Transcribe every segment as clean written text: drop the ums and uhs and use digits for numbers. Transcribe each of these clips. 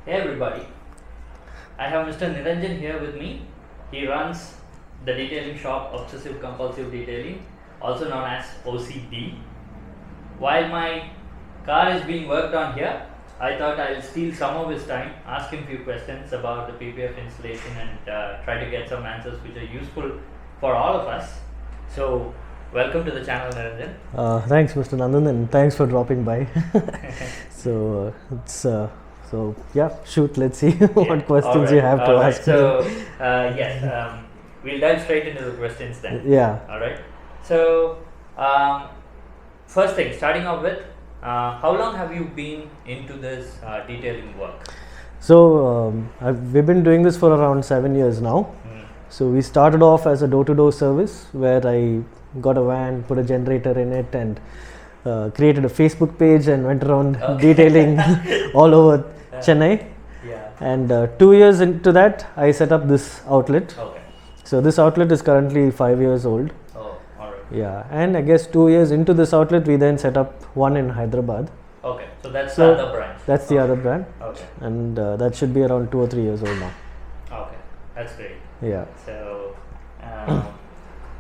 Hey everybody, I have Mr. Niranjan here with me. He runs the detailing shop Obsessive Compulsive Detailing, also known as OCD. While my car is being worked on here, I thought I'll steal some of his time, ask him few questions about the PPF installation and try to get some answers which are useful for all of us. So, welcome to the channel, Niranjan. Thanks, Mr. Nandan, and thanks for dropping by. Shoot. Let's see what questions you have to ask. So, we'll dive straight into the questions then. Yeah. All right. So, first thing, starting off with, how long have you been into this detailing work? So we've been doing this for around 7 years now. So we started off as a door-to-door service where I got a van, put a generator in it, and created a Facebook page and went around detailing all over Chennai. Yeah. And 2 years into that, I set up this outlet. Okay. So this outlet is currently 5 years old. Oh, all right. Yeah, and I guess 2 years into this outlet, we then set up one in Hyderabad. Okay. So that's the other branch. That's the other brand. Okay. And that should be around 2 or 3 years old now. Okay. That's great. Yeah. So,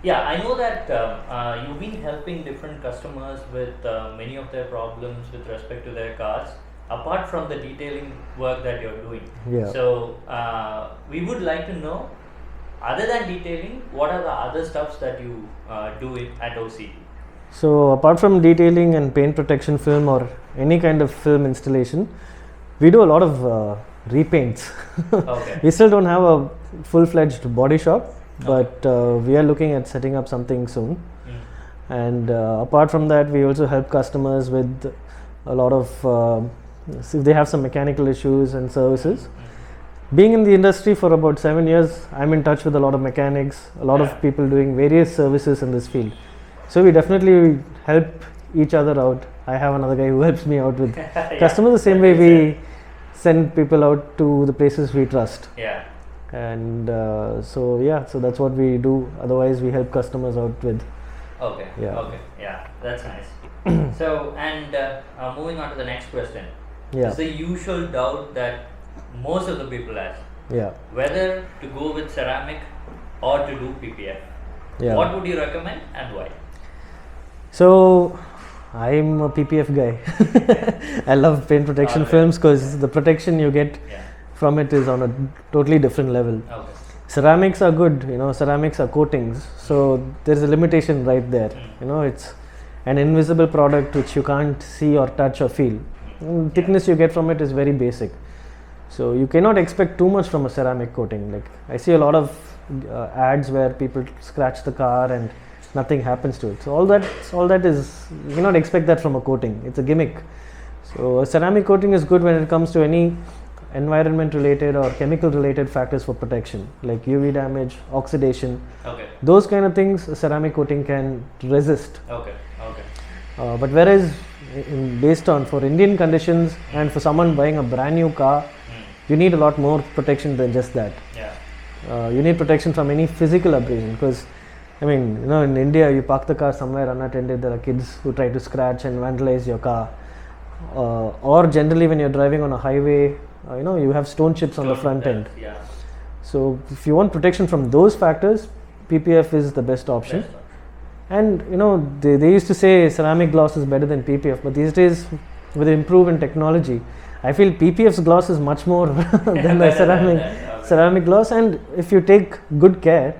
yeah, I know that you've been helping different customers with many of their problems with respect to their cars, apart from the detailing work that you're doing. Yeah. So, we would like to know, other than detailing, what are the other stuffs that you do at OCD? So apart from detailing and paint protection film or any kind of film installation, we do a lot of repaints. Okay. We still don't have a full-fledged body shop, but we are looking at setting up something soon. And apart from that, we also help customers with a lot of if they have some mechanical issues and services. Being in the industry for about 7 years, I'm in touch with a lot of mechanics, a lot of people doing various services in this field. So we definitely help each other out. I have another guy who helps me out with customers the same way we send people out to the places we trust. Yeah. And so that's what we do. Otherwise, we help customers out with. Okay. Yeah. Okay. Yeah, that's nice. So, and moving on to the next question. Yeah. It's the usual doubt that most of the people ask. Yeah. Whether to go with ceramic or to do PPF. Yeah. What would you recommend and why? So I'm a PPF guy. I love paint protection films because the protection you get from it is on a totally different level. Okay. Ceramics are good, ceramics are coatings, so there's a limitation right there. It's an invisible product which you can't see or touch or feel. Thickness you get from it is very basic. So you cannot expect too much from a ceramic coating. Like I see a lot of ads where people scratch the car and nothing happens to it. So all that is, you cannot expect that from a coating. It's a gimmick. So a ceramic coating is good when it comes to any environment related or chemical related factors for protection, like UV damage, oxidation. Okay. Those kind of things a ceramic coating can resist. Okay. Okay. But whereas based on for Indian conditions and for someone buying a brand new car, you need a lot more protection than just that. Yeah. You need protection from any physical abrasion because in India you park the car somewhere unattended, there are kids who try to scratch and vandalize your car. Or generally when you're driving on a highway, you have stone chips on the front end. Yeah. So if you want protection from those factors, PPF is the best option. And they used to say ceramic gloss is better than PPF, but these days with the improvement in technology, I feel PPF's gloss is much more than the ceramic gloss, and if you take good care,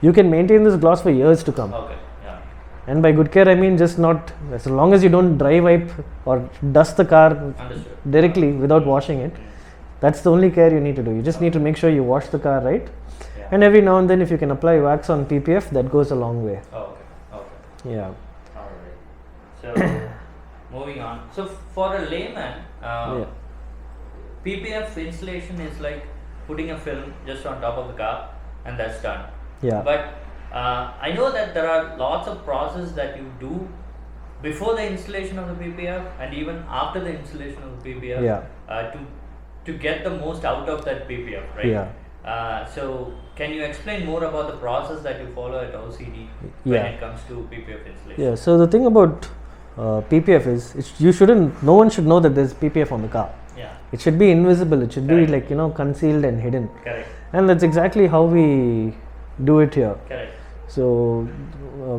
you can maintain this gloss for years to come. Okay. Yeah. And by good care I mean just not, as long as you don't dry wipe or dust the car directly without washing it. That's the only care you need to do. You just need to make sure you wash the car right. Yeah. And every now and then if you can apply wax on PPF, that goes a long way. Oh, okay. Yeah. Alright. So moving on. So for a layman, PPF installation is like putting a film just on top of the car and that's done. Yeah. But I know that there are lots of process that you do before the installation of the PPF and even after the installation of the PPF to get the most out of that PPF, right? Yeah. So can you explain more about the process that you follow at OCD when it comes to PPF installation? Yeah. So the thing about PPF is no one should know that there's PPF on the car. Yeah. It should be invisible. It should Correct. be like, you know, concealed and hidden. Correct. And that's exactly how we do it here. Correct. So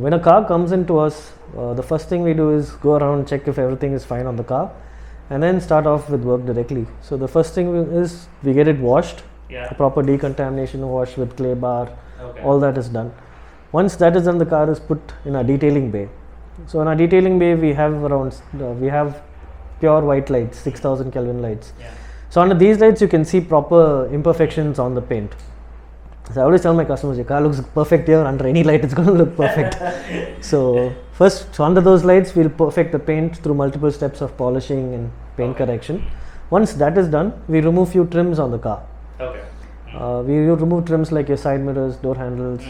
when a car comes into us, the first thing we do is go around, check if everything is fine on the car, and then start off with work directly. So the first thing is we get it washed, Yeah. a proper decontamination wash with clay bar, Okay. all that is done. Once that is done, the car is put in a detailing bay. So in our detailing bay, we have pure white lights, 6000 Kelvin lights. Yeah. So under these lights, you can see proper imperfections on the paint. So I always tell my customers, your car looks perfect here. Under any light, it's going to look perfect. So first, under those lights, we'll perfect the paint through multiple steps of polishing and paint correction. Once that is done, we remove few trims on the car. Okay. We remove trims like your side mirrors, door handles,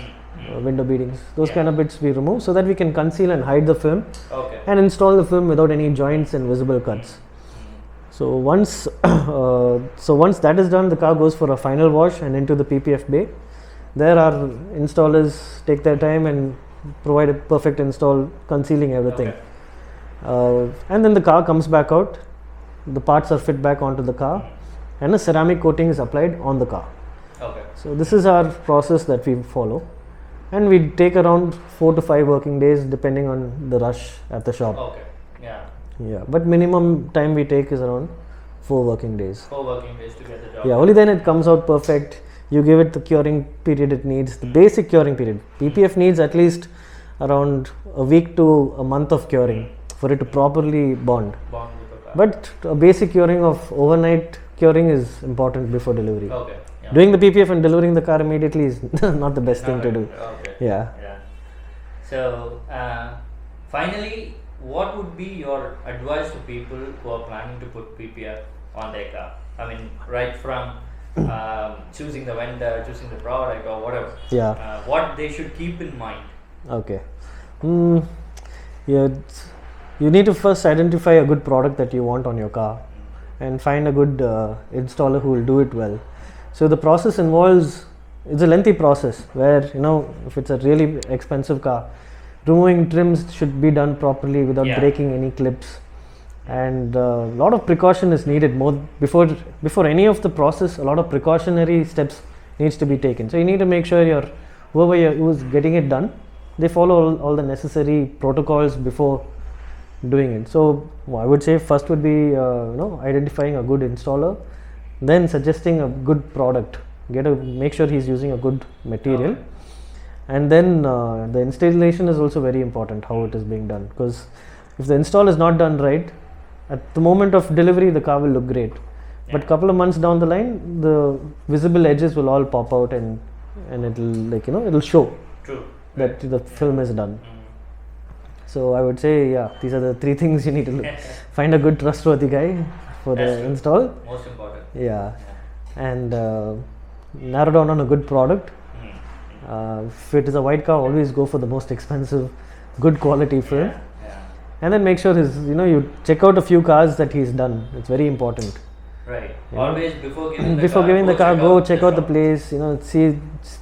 window beadings. Those kind of bits we remove so that we can conceal and hide the film Okay. and install the film without any joints and visible cuts. So once that is done, the car goes for a final wash and into the PPF bay. There our installers take their time and provide a perfect install, concealing everything. Okay. And then the car comes back out. The parts are fit back onto the car, and a ceramic coating is applied on the car. Okay. So this is our process that we follow, and we take around 4 to 5 working days depending on the rush at the shop. Okay. Yeah. Yeah, but minimum time we take is around 4 working days. 4 working days to get the job. Yeah, only then it comes out perfect. You give it the curing period it needs, the basic curing period. PPF needs at least around a week to a month of curing for it to properly bond. Bond with the car. But a basic curing of overnight curing is important before delivery. Okay. Yeah. Doing the PPF and delivering the car immediately is not the best thing to do. Okay. Yeah. Yeah. So, finally, what would be your advice to people who are planning to put PPF on their car? I mean, right from choosing the vendor, choosing the product, or whatever. Yeah. What they should keep in mind. Okay. Yeah, you need to first identify a good product that you want on your car and find a good installer who will do it well. So the process involves, it's a lengthy process where, you know, if it's a really expensive car, removing trims should be done properly without Yeah. breaking any clips, and a lot of precaution is needed more before any of the process. A lot of precautionary steps needs to be taken. So you need to make sure who's getting it done, they follow all the necessary protocols before doing it. So I would say first would be identifying a good installer, then suggesting a good product. Make sure he's using a good material. Okay. And then the installation is also very important, how it is being done, because if the install is not done right, at the moment of delivery the car will look great, but Yeah. couple of months down the line the visible edges will all pop out and it'll show True. that the film is done. Mm. So I would say, yeah, these are the 3 things you need to look. Find a good trustworthy guy for That's the true. install. Most important. Yeah, and narrow down on a good product. Mm. If it is a white car, always go for the most expensive, good quality film. Yeah. Yeah. And then make sure you check out a few cars that he's done. It's very important. Right. Yeah. Always before giving the Before car, giving the car, go check out the shop. place.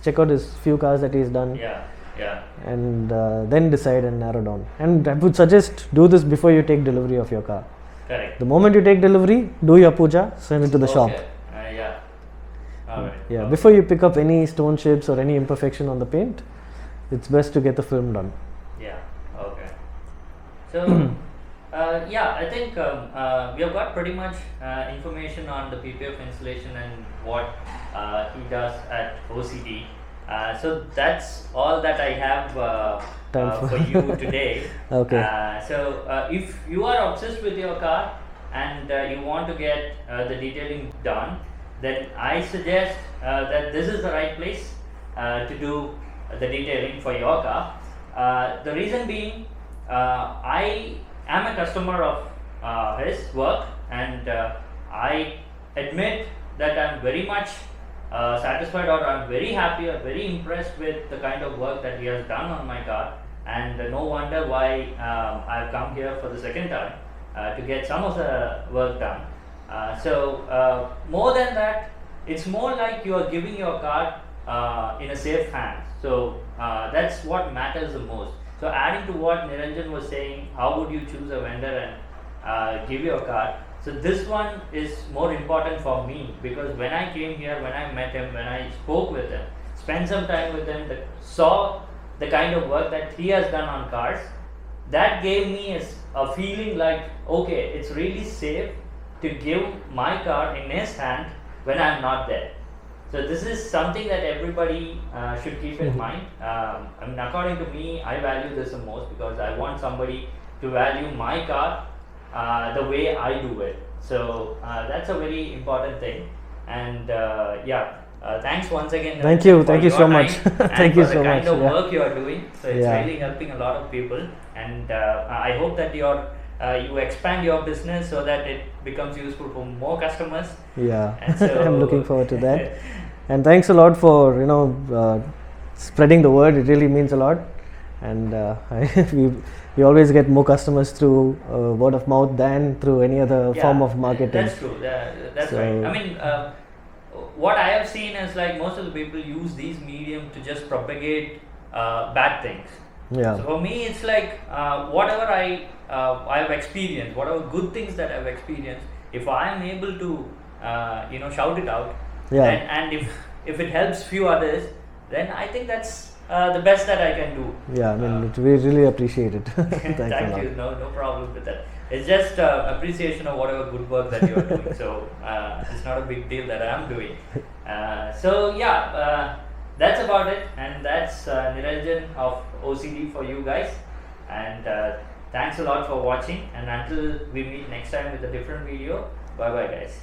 Check out his few cars that he's done, Yeah. Yeah. and then decide and narrow down. And I would suggest do this before you take delivery of your car. Correct. The moment you take delivery, do your puja, send it to the shop. Okay. Yeah. All right. Yeah, Okay. before you pick up any stone chips or any imperfection on the paint, it's best to get the film done. Yeah. Okay. So, I think we have got pretty much information on the PPF installation and what he does at OCD. So that's all that I have Time for you today. Okay. If you are obsessed with your car and you want to get the detailing done, then I suggest that this is the right place to do the detailing for your car. The reason being, I am a customer of his work, and I admit that I'm very much satisfied, or I'm very happy or very impressed with the kind of work that he has done on my car, and no wonder why I've come here for the second time to get some of the work done. More than that, it's more like you are giving your car in a safe hand. So that's what matters the most. So adding to what Niranjan was saying, how would you choose a vendor and give your car? So this one is more important for me, because when I came here, when I met him, when I spoke with him, spent some time with him, saw the kind of work that he has done on cars, that gave me a feeling like, okay, it's really safe to give my car in his hand when I'm not there. So this is something that everybody should keep in mind. I mean, according to me, I value this the most, because I want somebody to value my car the way I do it. So that's a very important thing. And thanks once again. Thank you for so your much. time Thank and you for so the kind much. of Yeah. work you are doing. So it's Yeah. really helping a lot of people. And I hope that you expand your business so that it becomes useful for more customers. Yeah, And so I'm looking forward to that. And thanks a lot for spreading the word. It really means a lot. And we always get more customers through word of mouth than through any other form of marketing. That's true. That's So- right. I mean, what I have seen is like most of the people use these medium to just propagate bad things. Yeah. So for me, it's like whatever I have experienced, whatever good things that I've experienced, if I am able to shout it out, Yeah. and if it helps few others, then I think that's the best that I can do. Yeah, I mean, we really appreciate it. Thanks a Thank lot. you. No problem with that. It's just appreciation of whatever good work that you are doing. So it's not a big deal that I am doing. That's about it, and that's Niranjan of OCD for you guys. And thanks a lot for watching. And until we meet next time with a different video, bye bye guys.